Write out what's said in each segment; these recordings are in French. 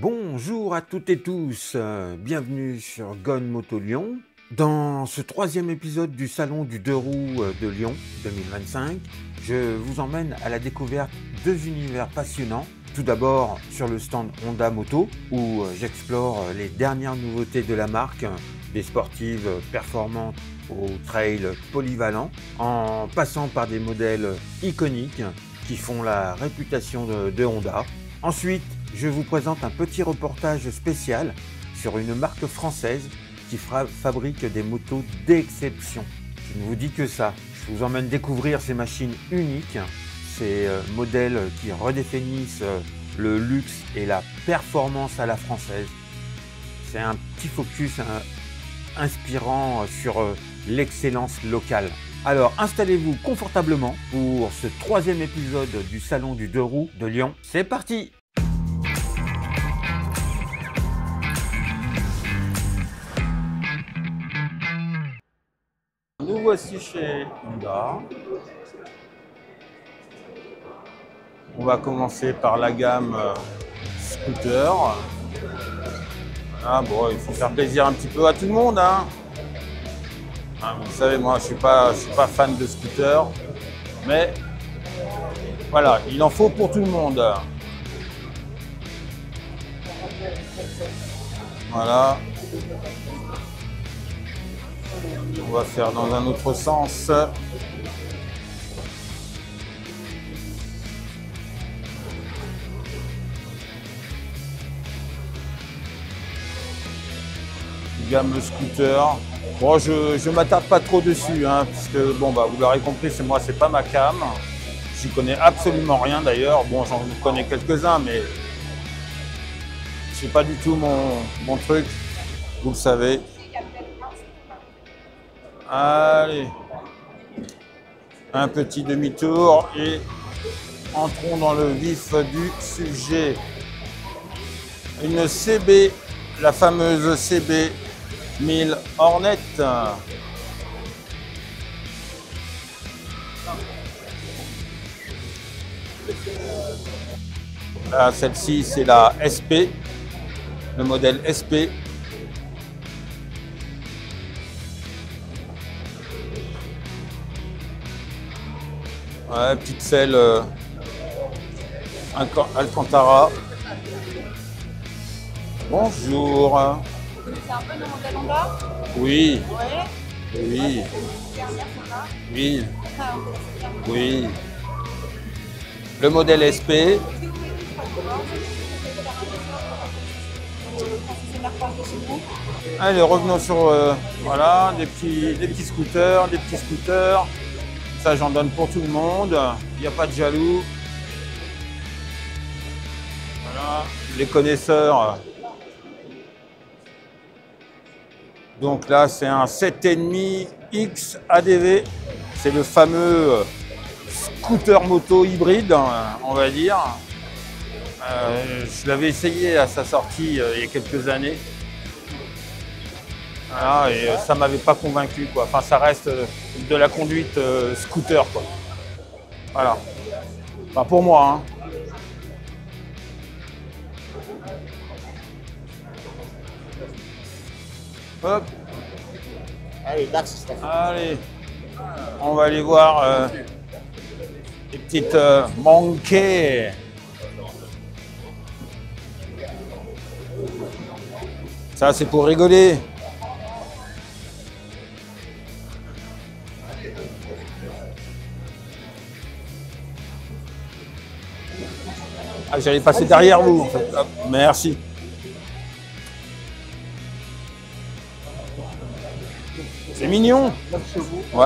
Bonjour à toutes et tous, bienvenue sur Gone Moto Lyon. Dans ce troisième épisode du Salon du 2 roues de Lyon 2025, je vous emmène à la découverte de deux univers passionnants. Tout d'abord sur le stand Honda Moto où j'explore les dernières nouveautés de la marque, des sportives performantes aux trails polyvalents, en passant par des modèles iconiques qui font la réputation de Honda. Ensuite, je vous présente un petit reportage spécial sur une marque française qui fabrique des motos d'exception. Je ne vous dis que ça. Je vous emmène découvrir ces machines uniques, ces modèles qui redéfinissent le luxe et la performance à la française. C'est un petit focus inspirant sur l'excellence locale. Alors installez-vous confortablement pour ce troisième épisode du Salon du 2 roues de Lyon. C'est parti! Nous voici chez Honda. On va commencer par la gamme scooter. Ah bon, il faut faire plaisir un petit peu à tout le monde, hein. Vous savez, moi je suis pas fan de scooter, mais voilà, il en faut pour tout le monde. Voilà. On va faire dans un autre sens. Gamme scooter. Bon, je m'attarde pas trop dessus, hein, puisque bon bah vous l'aurez compris, c'est pas ma cam. J'y connais absolument rien d'ailleurs. Bon, j'en connais quelques-uns, mais c'est pas du tout mon truc. Vous le savez. Allez, un petit demi-tour et entrons dans le vif du sujet. Une CB, la fameuse CB 1000 Hornet. Là, celle-ci, c'est la SP, le modèle SP. Ouais, petite selle Alcantara. Bonjour. C'est un peu le modèle Honda? Oui. Ouais. Oui. Oui. Oui. Le modèle SP. Allez, revenons sur voilà, des petits scooters, Ça, j'en donne pour tout le monde. Il n'y a pas de jaloux. Voilà, les connaisseurs. Donc là, c'est un 7,5 X ADV. C'est le fameux scooter moto hybride, on va dire. Je l'avais essayé à sa sortie il y a quelques années. Voilà, et ça ne m'avait pas convaincu, quoi. Enfin, ça reste de la conduite scooter, quoi. Voilà. Enfin, pour moi, hein. Hop. Allez, on va aller voir les petites Monkey. Ça, c'est pour rigoler. Ah, j'allais passer derrière vous, en fait. Hop, merci. C'est mignon. Ouais.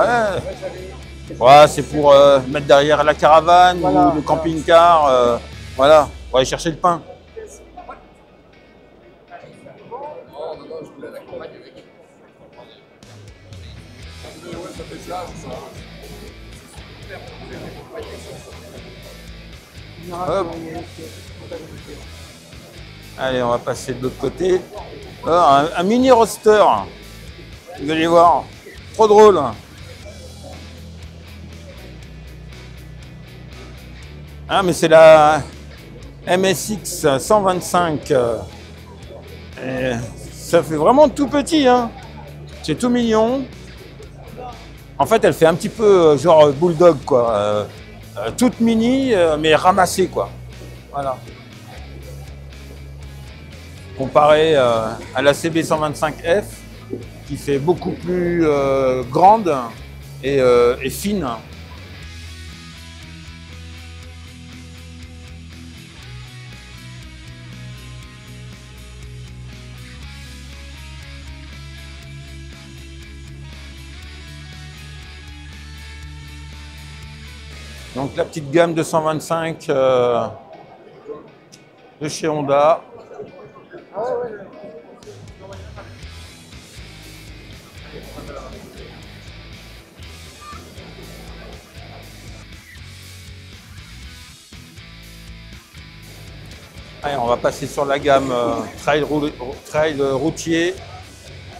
Ouais, c'est pour mettre derrière la caravane voilà, ou le camping-car. Voilà, on va aller chercher le pain. Hop. Allez, on va passer de l'autre côté. Alors, un mini roadster. Vous allez voir, trop drôle. Ah, mais c'est la MSX 125. Ça fait vraiment tout petit, hein. C'est tout mignon. En fait, elle fait un petit peu genre bulldog, quoi. Toute mini, mais ramassée, quoi. Voilà. Comparé à la CB125F, qui fait beaucoup plus grande et fine. Donc la petite gamme de 125 de chez Honda. Allez, on va passer sur la gamme trail routier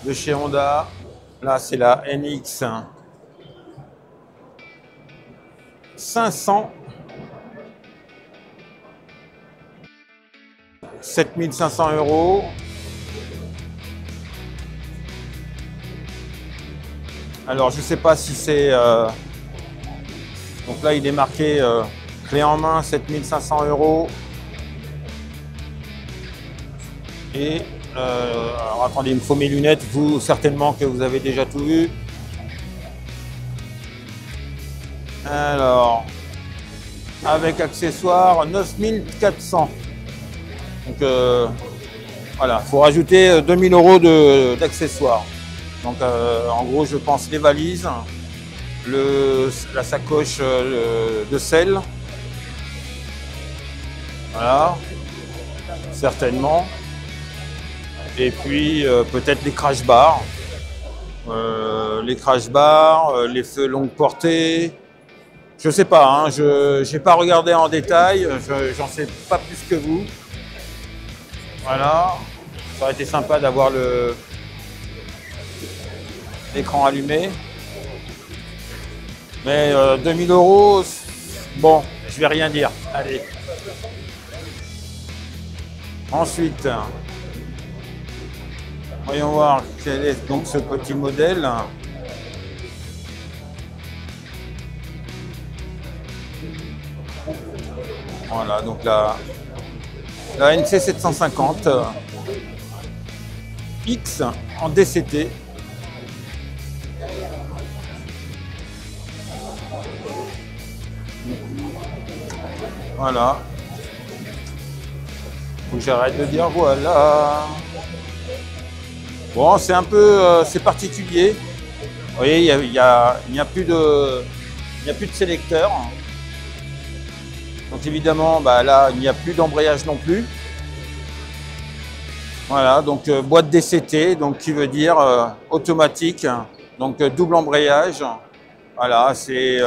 de chez Honda. Là, c'est la NX 500. 7500 €. Alors, je ne sais pas si c'est... Donc là, il est marqué clé en main, 7500 €. Et alors attendez, il me faut mes lunettes, vous certainement que vous avez déjà tout vu. Alors, avec accessoires, 9400. Donc voilà, il faut rajouter 2000 € d'accessoires. Donc en gros, je pense les valises, la sacoche de sel. Voilà, certainement. Et puis peut-être les crash bars, les feux longue portée. Je sais pas, hein, je n'ai pas regardé en détail, j'en sais pas plus que vous. Voilà, ça aurait été sympa d'avoir l'écran allumé. Mais 2000 €, bon, je vais rien dire. Allez. Ensuite, voyons voir quel est donc ce petit modèle. Voilà, donc la NC 750 X en DCT. Voilà. Faut que j'arrête de dire voilà. Bon, c'est un peu, c'est particulier. Vous voyez, il n'y a plus de sélecteur. Donc évidemment, bah, là, il n'y a plus d'embrayage non plus. Voilà, donc boîte DCT, donc qui veut dire automatique, donc double embrayage. Voilà, c'est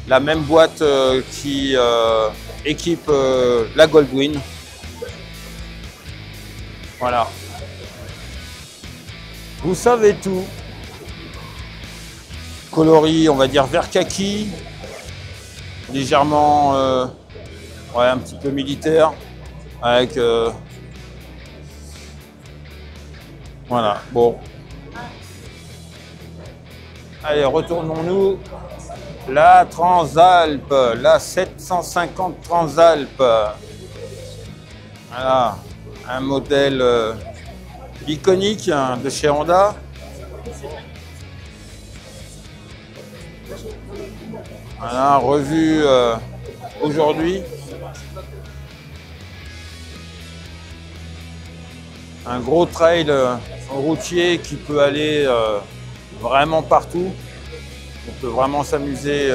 la même boîte qui équipe la Goldwing. Voilà. Vous savez tout. Coloris, on va dire vert kaki, légèrement, ouais, un petit peu militaire, avec, voilà, bon. Allez, retournons-nous. La Transalp, la 750 Transalp. Voilà, un modèle iconique de chez Honda. Voilà, revu aujourd'hui. Un gros trail routier qui peut aller vraiment partout. On peut vraiment s'amuser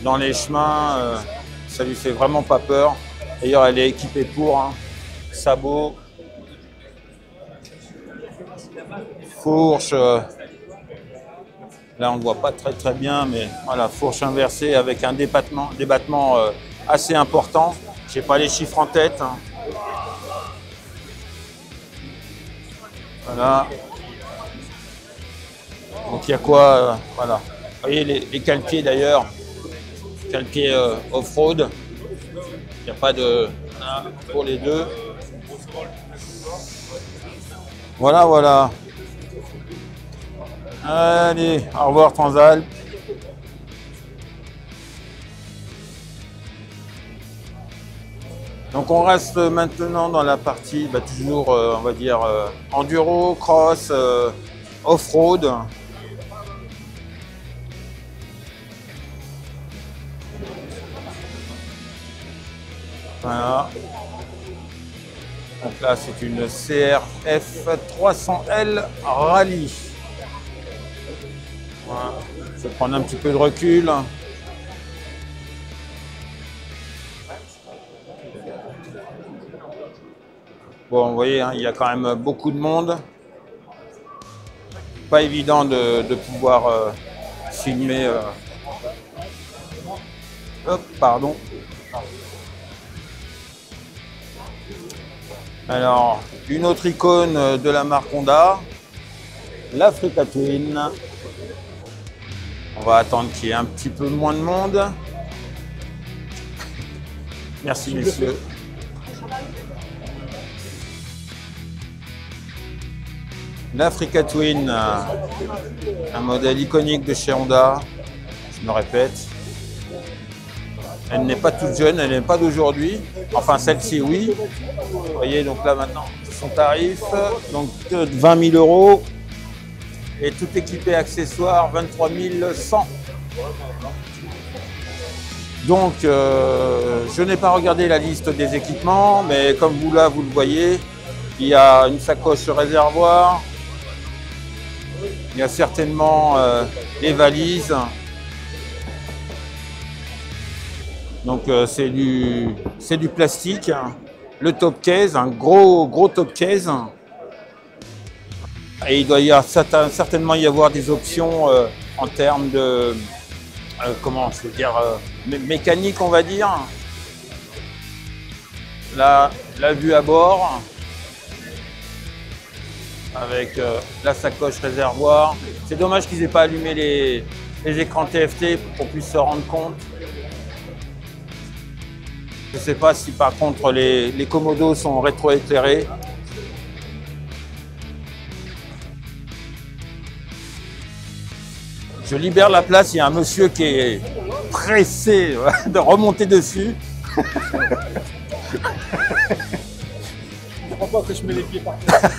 dans les chemins. Ça lui fait vraiment pas peur. D'ailleurs, elle est équipée pour, hein. Sabots, fourche. Là, on ne voit pas très bien, mais voilà, fourche inversée avec un débattement assez important. Je n'ai pas les chiffres en tête, hein. Voilà. Donc il y a quoi, voilà. Vous voyez les calpiers d'ailleurs, calpiers off-road. Il n'y a pas de Voilà, pour les deux. Voilà, voilà. Allez, au revoir Transalp. Donc on reste maintenant dans la partie, toujours, on va dire, enduro, cross, off-road. Voilà. Donc là, c'est une CRF 300L Rallye. Voilà. Je vais prendre un petit peu de recul. Bon, vous voyez, hein, il y a quand même beaucoup de monde. Pas évident de pouvoir filmer. Hop, pardon. Alors, une autre icône de la marque Honda, l'Africa Twin. On va attendre qu'il y ait un petit peu moins de monde. Merci messieurs. L'Africa Twin, un modèle iconique de chez Honda, je me répète. Elle n'est pas toute jeune, elle n'est pas d'aujourd'hui. Enfin, celle-ci, oui. Vous voyez, donc là maintenant, son tarif, donc 20 000 €. Et tout équipé accessoires, 23 100. Donc, je n'ai pas regardé la liste des équipements, mais comme vous là, vous le voyez, il y a une sacoche réservoir. Il y a certainement les valises. Donc c'est du plastique. Le top case, un gros top case. Et il doit y avoir, certainement y avoir des options en termes de comment je veux dire mécanique, on va dire. Là, la vue à bord. Avec la sacoche réservoir. C'est dommage qu'ils n'aient pas allumé les écrans TFT pour qu'on puisse se rendre compte. Je ne sais pas si par contre les commodos sont rétroéclairés. Je libère la place, il y a un monsieur qui est pressé de remonter dessus. Je comprends pas que je mets les pieds par terre.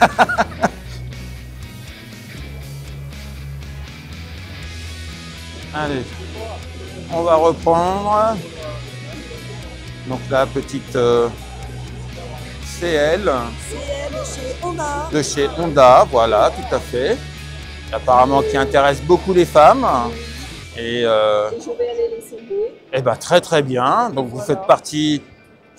Allez, on va reprendre. Donc la petite CL de chez Honda, voilà, tout à fait. Apparemment qui intéresse beaucoup les femmes. Et je vais aller l'essayer. eh ben, très bien. Donc vous faites partie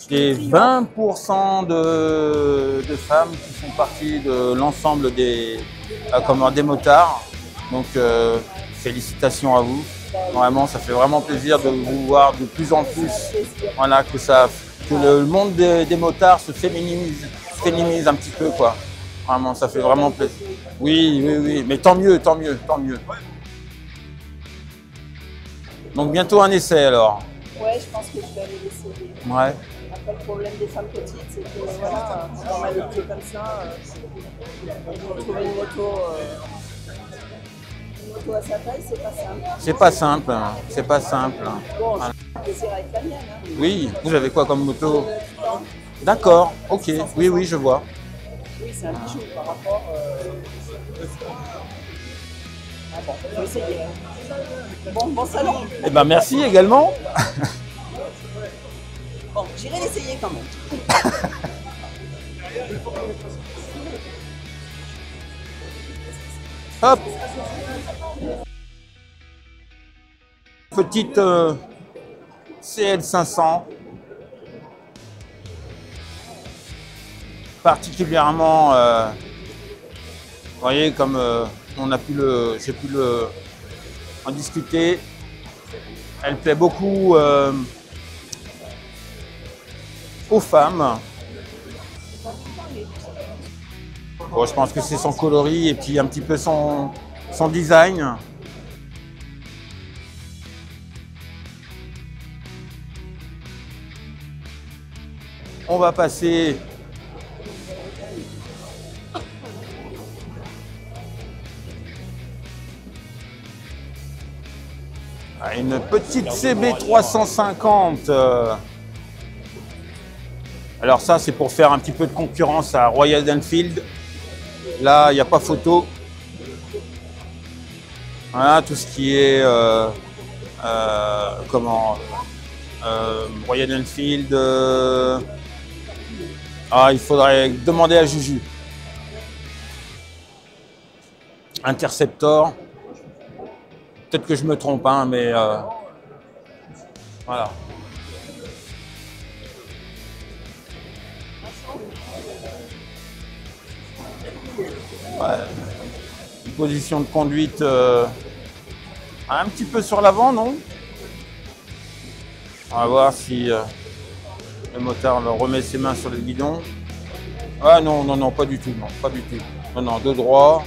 des 20% de femmes qui font partie de l'ensemble des motards. Donc félicitations à vous. Vraiment, ça fait vraiment plaisir de vous voir de plus en plus. Voilà, que le monde des motards se féminise un petit peu, quoi. Vraiment, ça fait vraiment plaisir. Oui, mais tant mieux. Donc bientôt un essai alors. Ouais, je pense que je vais aller l'essayer. Ouais. Après, le problème des femmes petites, c'est que voilà, quand on a le pied comme ça, trouver une moto à sa taille, c'est pas simple. C'est pas simple. Bon, Voilà. j'ai plaisir avec la mienne. Hein. Oui, vous avez quoi comme moto? D'accord, ok, oui, je vois. Oui, c'est un bijou par rapport. Ah bon, faut essayer. Bon salon. Eh ben merci également. Bon, j'irai l'essayer quand même. Hop. Petite CL500. Particulièrement, vous voyez, comme j'ai pu en discuter, elle plaît beaucoup aux femmes. Bon, je pense que c'est son coloris et puis un petit peu son design. on va passer à une petite CB 350. Alors ça, c'est pour faire un petit peu de concurrence à Royal Enfield. Là, il n'y a pas photo. Voilà, tout ce qui est Royal Enfield. Il faudrait demander à Juju. Interceptor. Peut-être que je me trompe, hein, mais voilà. Ouais. Une position de conduite un petit peu sur l'avant, non? On va voir si le motard remet ses mains sur le guidon. Ah non, non, non, pas du tout, non, pas du tout. Non, non, de droit.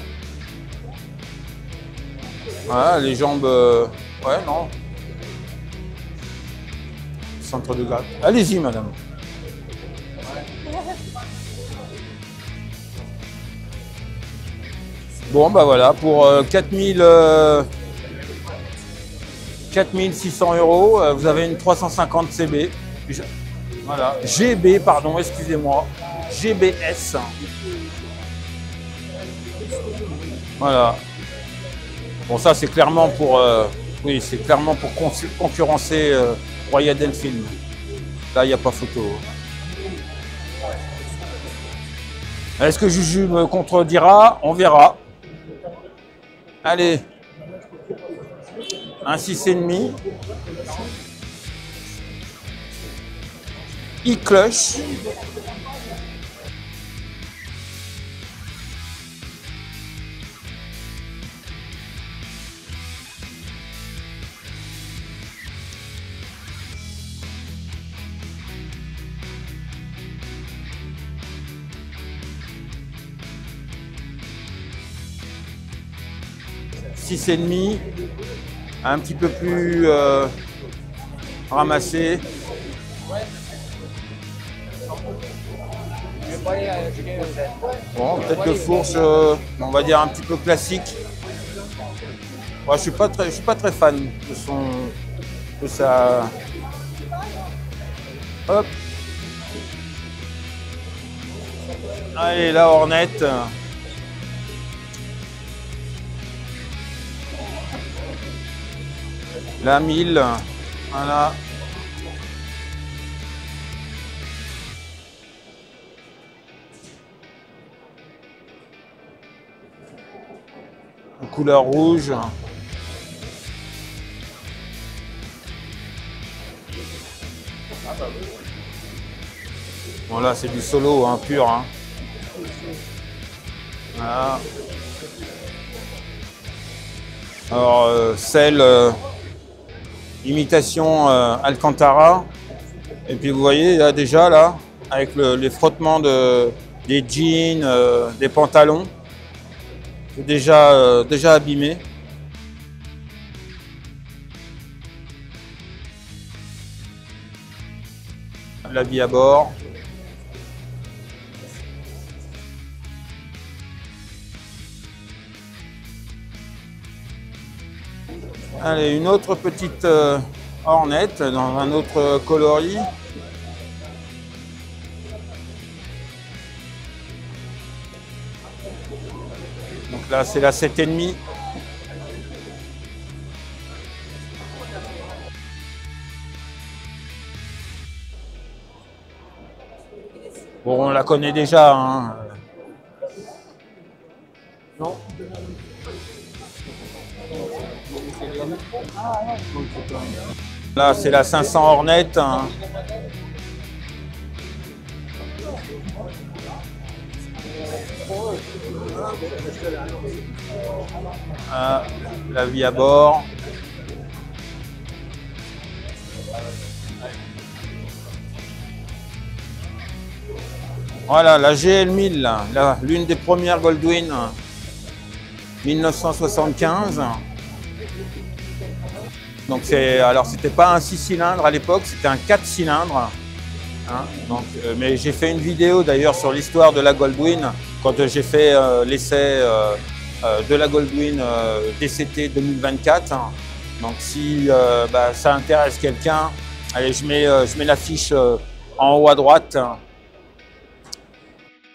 Voilà, les jambes, ouais, non. Centre de garde. Allez-y, madame. Bon, bah voilà, pour 4600 €, vous avez une 350 CB. Voilà, GB, pardon, excusez-moi. GBS. Voilà. Bon, ça, c'est clairement pour, oui, c'est clairement pour concurrencer Royal Enfield. Là, il n'y a pas photo. Est-ce que Juju me contredira? On verra. Allez, un 6,5. E-clutch. Et demi, un petit peu plus ramassé. Bon, peut-être de fourche, on va dire un petit peu classique. Moi, je suis pas très fan de sa. Hop. Allez, la Hornet. La 1000, voilà. En couleur rouge. Bon là c'est du solo hein, pur. Hein. Voilà. Alors celle imitation Alcantara. Et puis vous voyez là déjà là, avec les frottements des jeans, des pantalons, c'est déjà abîmé. La vie à bord. Allez, une autre petite Hornet dans un autre coloris. Donc là, c'est la 7,5. Bon, on la connaît déjà. Hein. Non. Là, c'est la 500 Hornet. Hein. Ah, la vie à bord. Voilà, la GL1000, l'une des premières Goldwyn 1975. Donc alors c'était pas un 6 cylindres à l'époque, c'était un 4 cylindres. Hein, donc, mais j'ai fait une vidéo d'ailleurs sur l'histoire de la Goldwyn quand j'ai fait l'essai de la Goldwyn DCT 2024. Hein. Donc si ça intéresse quelqu'un, allez, je mets l'affiche en haut à droite.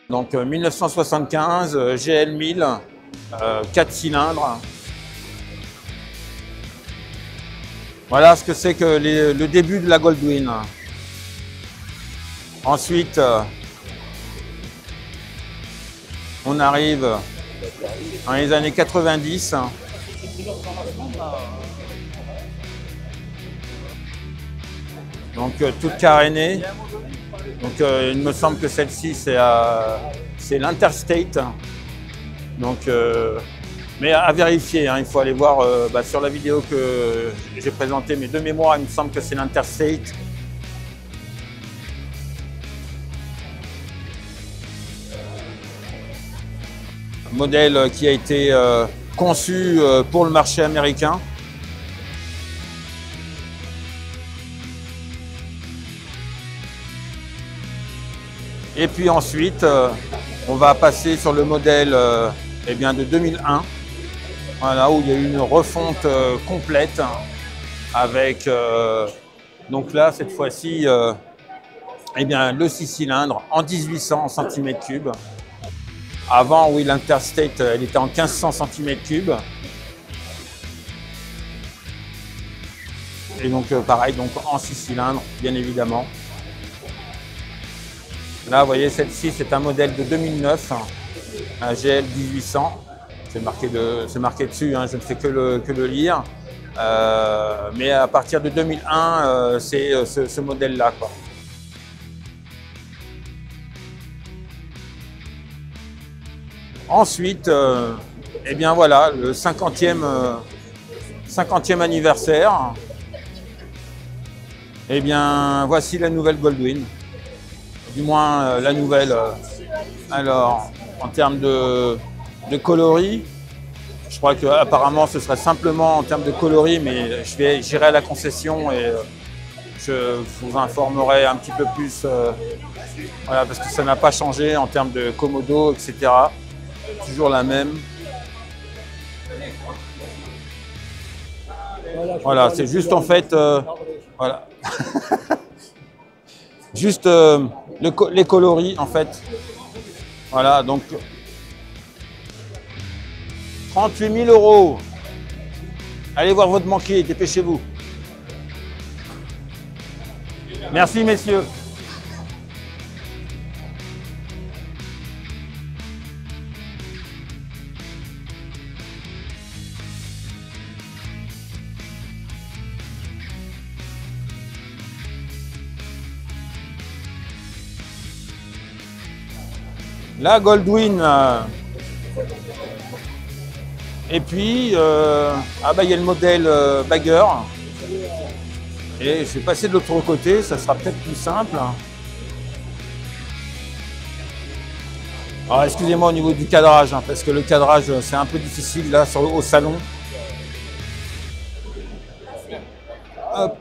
Donc 1975, GL 1000, 4 cylindres. Voilà ce que c'est que le début de la Goldwyn. Ensuite, on arrive dans les années 90. Donc toute carénée. Donc il me semble que celle-ci c'est l'Interstate. Donc mais à vérifier, hein, il faut aller voir sur la vidéo que j'ai présentée, mais de mémoire, il me semble que c'est l'Interstate. Modèle qui a été conçu pour le marché américain. Et puis ensuite, on va passer sur le modèle de 2001, voilà, où il y a eu une refonte complète avec, donc là, cette fois-ci, le 6 cylindres en 1800 cm3. Avant, oui, l'Interstate, elle était en 1500 cm3. Et donc, pareil, donc en 6 cylindres, bien évidemment. Là, vous voyez, celle-ci, c'est un modèle de 2009, un GL 1800. C'est marqué dessus, hein, je ne fais que le lire. Mais à partir de 2001, c'est ce modèle-là, quoi. Ensuite, voilà, le 50e anniversaire. Voici la nouvelle Goldwyn. Du moins la nouvelle. Alors, en termes de coloris, je crois qu'apparemment ce serait simplement en termes de coloris, mais j'irai à la concession et je vous informerai un petit peu plus. Voilà, parce que ça n'a pas changé en termes de commodo, etc. Toujours la même. Voilà, c'est juste en fait, voilà. Juste les coloris en fait. Voilà, donc 38 000 €. Allez voir votre banquier, dépêchez-vous. Merci messieurs. La Goldwyn. Et puis, il y a le modèle Bagger. Et je vais passer de l'autre côté, ça sera peut-être plus simple. Alors, excusez-moi au niveau du cadrage, hein, parce que le cadrage, c'est un peu difficile là au salon. Hop.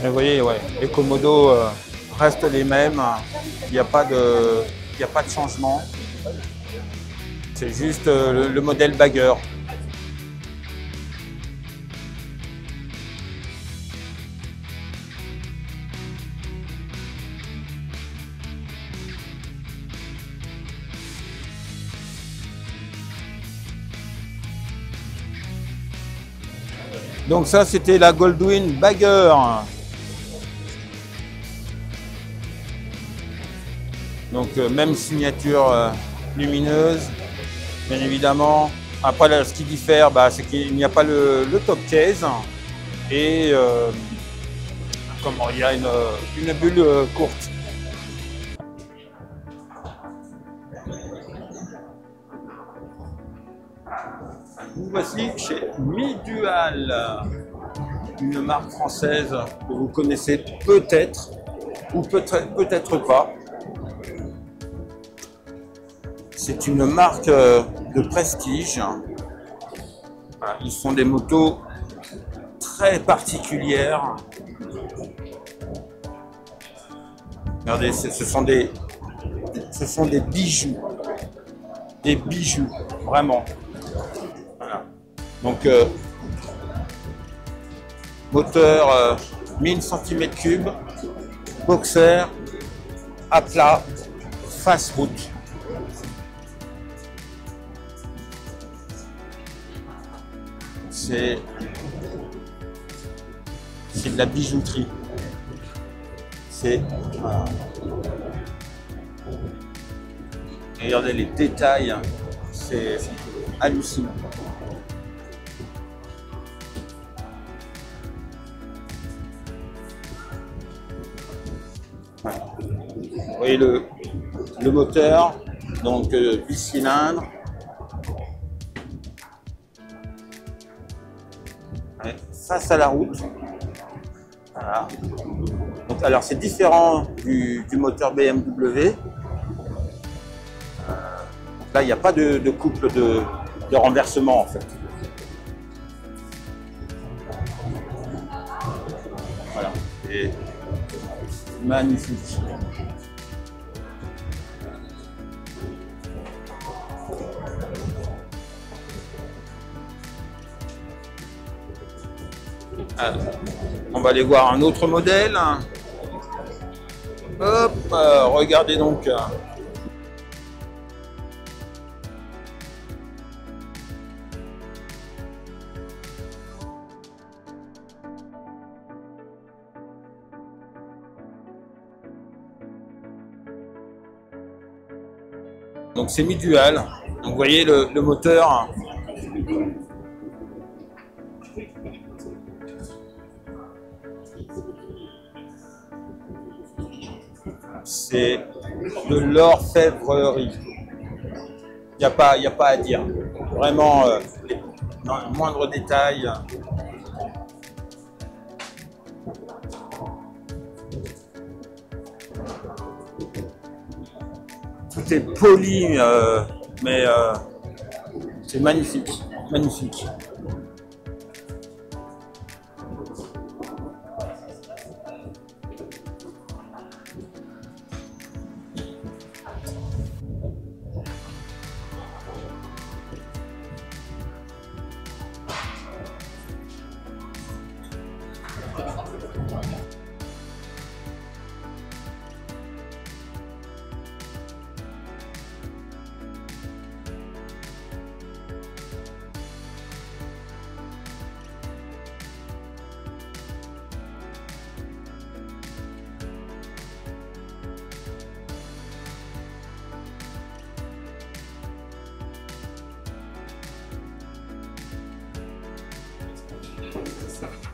Et vous voyez, ouais, les commodos restent les mêmes, il n'y a pas de changement. C'est juste le modèle Bagger. Donc ça, c'était la Goldwyn Bagger. Donc même signature lumineuse, bien évidemment. Après là, ce qui diffère, c'est qu'il n'y a pas le top case et il y a une bulle courte. Nous voici chez Midual, une marque française que vous connaissez peut-être. ou peut-être pas. C'est une marque de prestige. Voilà, ils font des motos très particulières. Regardez, ce sont des bijoux. Des bijoux, vraiment. Voilà. Donc, moteur 1000 cm3, boxer, à plat, face route. C'est de la bijouterie. C'est voilà. Regardez les détails, c'est hallucinant. Voilà. Vous voyez le moteur, donc 8 cylindres. Ouais, face à la route. Voilà. Donc, alors c'est différent du moteur BMW. Là, il n'y a pas de couple de renversement en fait. Voilà, c'est magnifique. Alors, on va aller voir un autre modèle. Hop, regardez donc. Donc c'est mi-dual. Donc vous voyez le moteur. C'est de l'orfèvrerie. Il n'y a pas à dire. Vraiment, dans le moindre détail. Tout est poli, mais c'est magnifique, magnifique.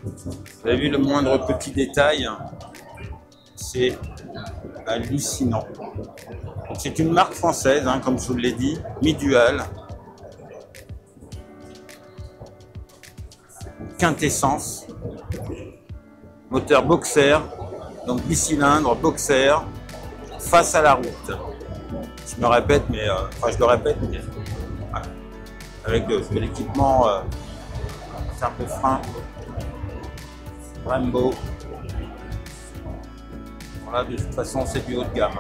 Vous avez vu le moindre petit détail, c'est hallucinant. C'est une marque française, hein, comme je vous l'ai dit, mi-dual. Quintessence. Moteur boxer, donc bicylindre, boxer, face à la route. Je me répète, mais enfin je le répète, mais voilà. Avec de l'équipement, simple frein. Brembo. Voilà, de toute façon, c'est du haut de gamme.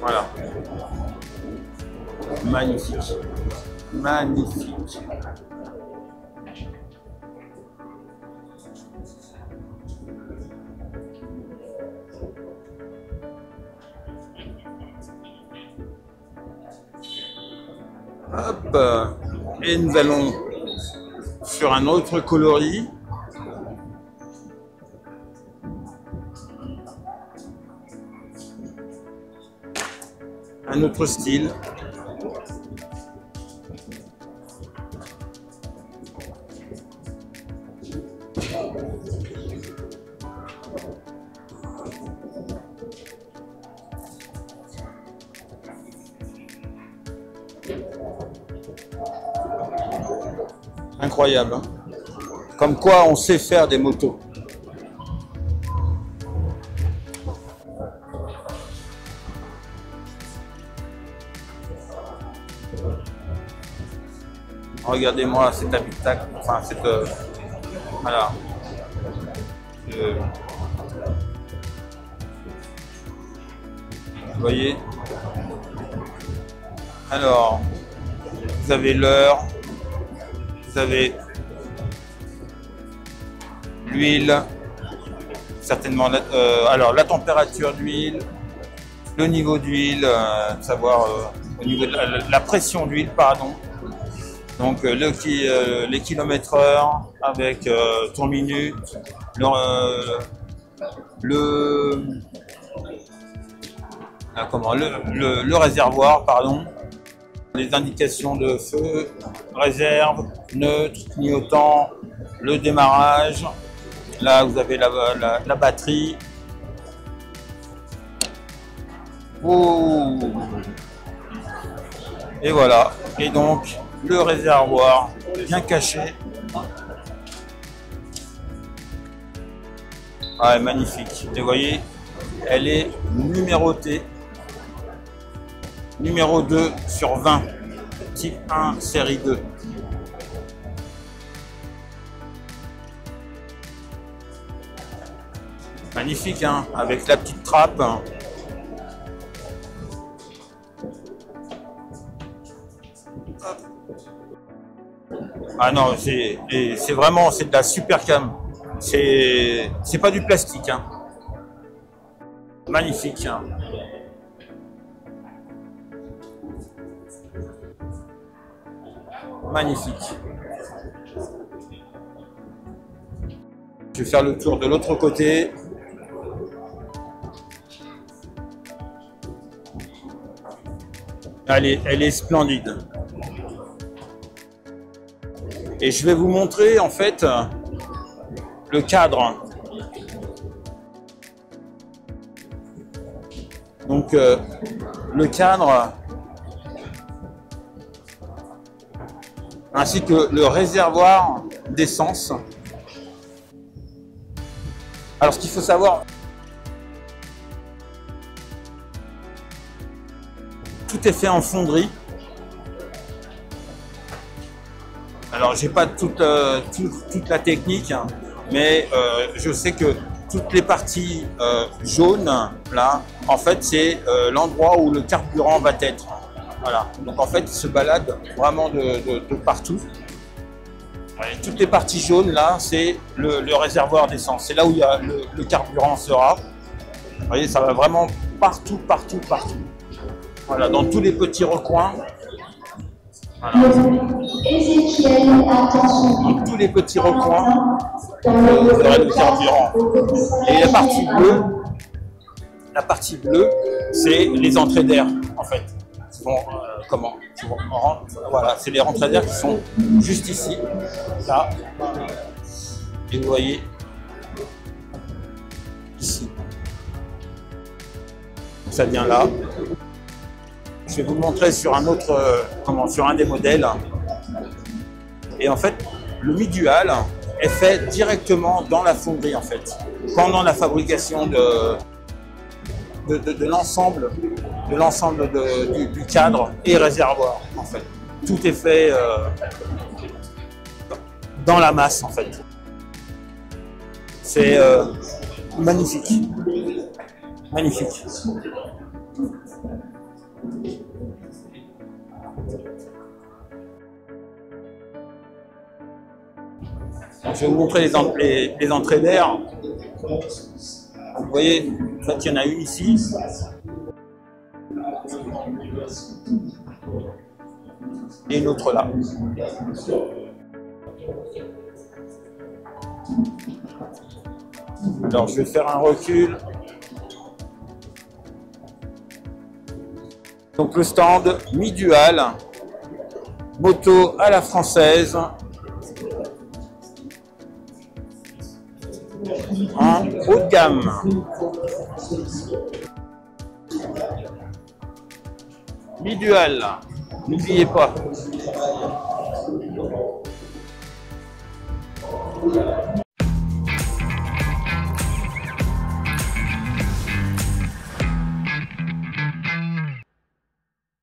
Voilà. Magnifique. Magnifique. Hop, et nous allons sur un autre coloris. Un autre style. Incroyable, hein. Comme quoi on sait faire des motos. Regardez-moi cet habitacle, enfin cette voilà. Vous voyez. Alors, vous avez l'heure, vous avez l'huile, certainement. Alors la température d'huile, le niveau d'huile, savoir au niveau de la pression d'huile, pardon. Donc les kilomètres heure avec tour minute, le réservoir, pardon, les indications de feu, réserve, neutre, clignotant, le démarrage. Là, vous avez la batterie. Oh. Et voilà. Et donc, le réservoir bien caché. Ah, magnifique. Et vous voyez, elle est numérotée. Numéro 2 sur 20. Type 1, série 2. Magnifique, hein, avec la petite trappe. Ah non, c'est vraiment, c'est de la super cam. C'est pas du plastique, hein. Magnifique, hein. Magnifique. Je vais faire le tour de l'autre côté. Elle est splendide. Et je vais vous montrer en fait le cadre. Donc le cadre ainsi que le réservoir d'essence. Alors ce qu'il faut savoir, tout est fait en fonderie. Alors j'ai pas toute la technique, hein, mais je sais que toutes les parties jaunes là, en fait c'est l'endroit où le carburant va être. Voilà. Donc en fait il se balade vraiment de partout. Et toutes les parties jaunes là, c'est le réservoir d'essence. C'est là où il y a le carburant sera. Vous voyez, ça va vraiment partout, partout, partout. Voilà, dans tous les petits recoins. Voilà. Dans tous les petits recoins, vous aurez le carburant. Et la partie bleue, c'est les entrées d'air, en fait. Voilà, c'est les rentrées d'air qui sont juste ici, là. Et vous voyez, ici. Ça vient là. Je vais vous le montrer sur un autre, sur un des modèles. Et en fait, le mi-dual est fait directement dans la fonderie en fait, pendant la fabrication de l'ensemble du cadre et réservoir en fait. Tout est fait dans la masse en fait. C'est magnifique, magnifique. Je vais vous montrer les entrées d'air. Vous voyez, en fait, il y en a une ici. Et une autre là. Alors, je vais faire un recul. Donc, le stand mi-dual, moto à la française. En haut de gamme. Mi-dual. N'oubliez pas.